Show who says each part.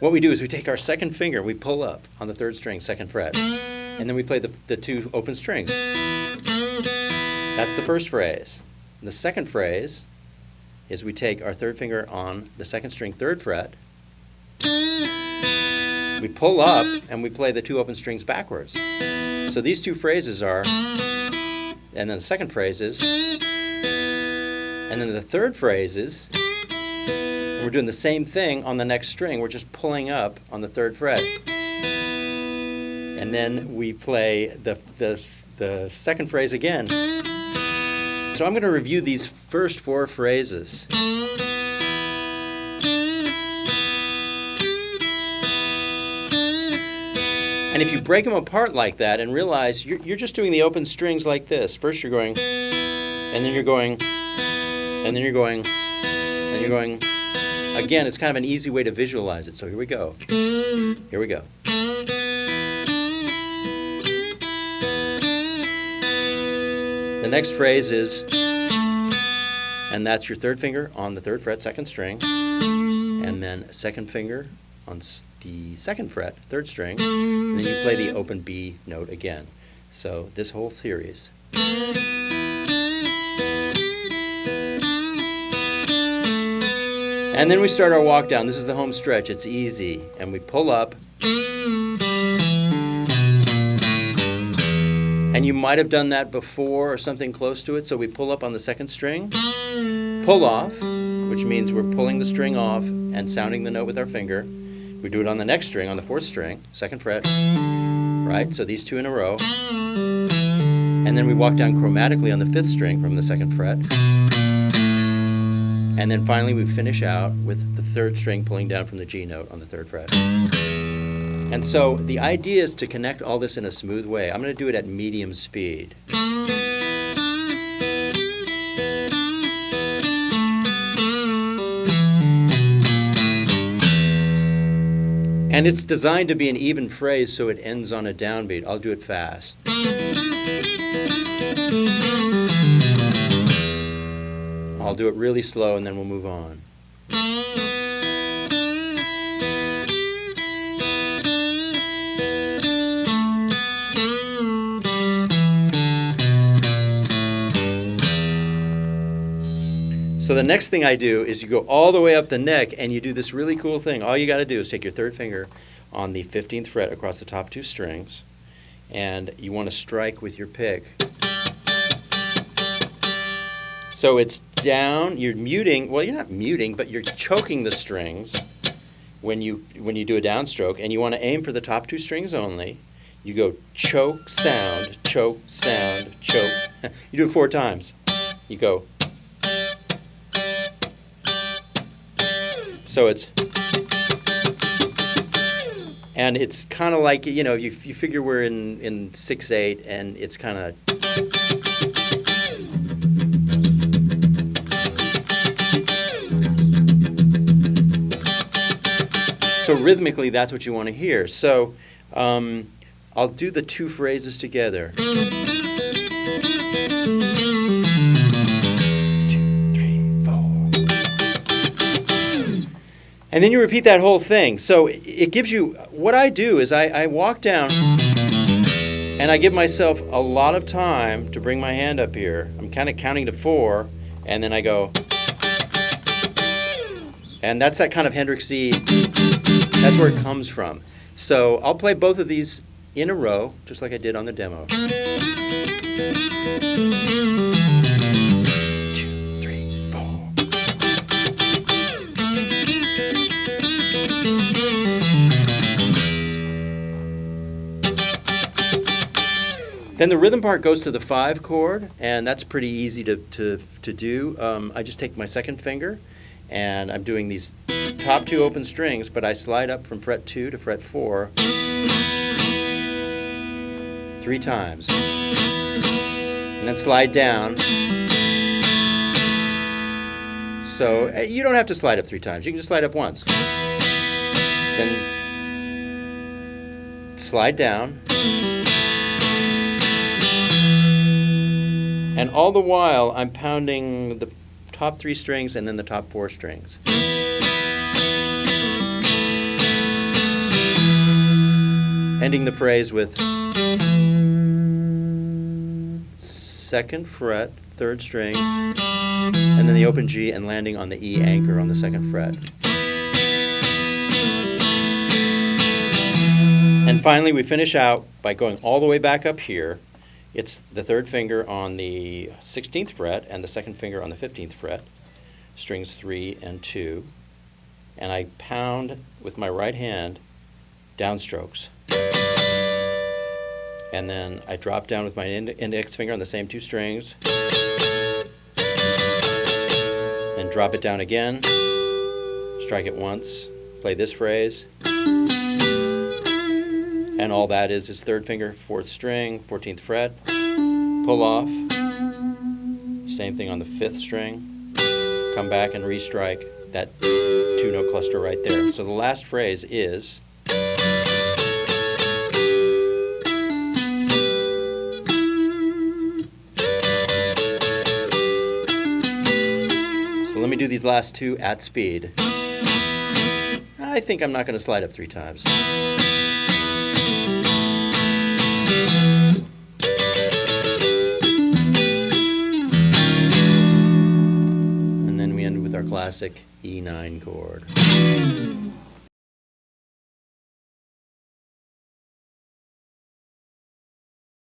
Speaker 1: what we do is we take our second finger, we pull up on the third string, second fret, and then we play the two open strings. That's the first phrase. The second phrase is we take our third finger on the second string, third fret, we pull up, and we play the two open strings backwards. So these two phrases are, and then the second phrase is, and then the third phrase is, and we're doing the same thing on the next string. We're just pulling up on the third fret. And then we play the second phrase again. So I'm going to review these first four phrases. And if you break them apart like that and realize you're just doing the open strings like this. First you're going, and then you're going, and then you're going, and you're going. Again, it's kind of an easy way to visualize it. So here we go. Here we go. The next phrase is, and that's your third finger on the third fret, second string, and then second finger on the second fret, third string, and then you play the open B note again. So this whole series. And then we start our walk down. This is the home stretch. It's easy. And we pull up. And you might have done that before or something close to it. So we pull up on the second string, pull off, which means we're pulling the string off and sounding the note with our finger. We do it on the next string, on the fourth string, second fret, right? So these two in a row. And then we walk down chromatically on the fifth string from the second fret. And then finally we finish out with the third string pulling down from the G note on the third fret. And so the idea is to connect all this in a smooth way. I'm going to do it at medium speed. And it's designed to be an even phrase so it ends on a downbeat. I'll do it fast. I'll do it really slow and then we'll move on. So the next thing I do is you go all the way up the neck and you do this really cool thing. All you got to do is take your third finger on the 15th fret across the top two strings, and you want to strike with your pick. So it's down, you're muting, well, you're not muting, but you're choking the strings when you do a downstroke, and you want to aim for the top two strings only. You go choke, sound, choke, sound, choke. You do it 4 times. You go. So it's, and it's kind of like, you know, you figure we're in 6/8, and it's kind of, so rhythmically that's what you want to hear. So I'll do the two phrases together. And then you repeat that whole thing. So it gives you, what I do is I walk down and I give myself a lot of time to bring my hand up here. I'm kind of counting to 4, and then I go. And that's that kind of Hendrixy, that's where it comes from. So I'll play both of these in a row, just like I did on the demo. 2, 3, 4. Then the rhythm part goes to the 5 chord, and that's pretty easy to do. I just take my second finger, and I'm doing these top 2 open strings, but I slide up from fret 2 to fret 4 3 times, and then slide down. So you don't have to slide up 3 times. You can just slide up once. Then slide down. And all the while, I'm pounding the top 3 strings and then the top 4 strings. ending the phrase with 2nd fret, 3rd string, and then the open G and landing on the E anchor on the 2nd fret. And finally, we finish out by going all the way back up here. It's the 3rd finger on the 16th fret and the 2nd finger on the 15th fret, strings 3 and 2. And I pound with my right hand downstrokes. And then I drop down with my index finger on the same 2 strings. And drop it down again. Strike it once. Play this phrase. And all that is 3rd finger, 4th string, 14th fret, pull off, same thing on the 5th string, come back and restrike that 2-note cluster right there. So the last phrase is so let me do these last 2 at speed. I think I'm not going to slide up 3 times. And then we end with our classic E9 chord.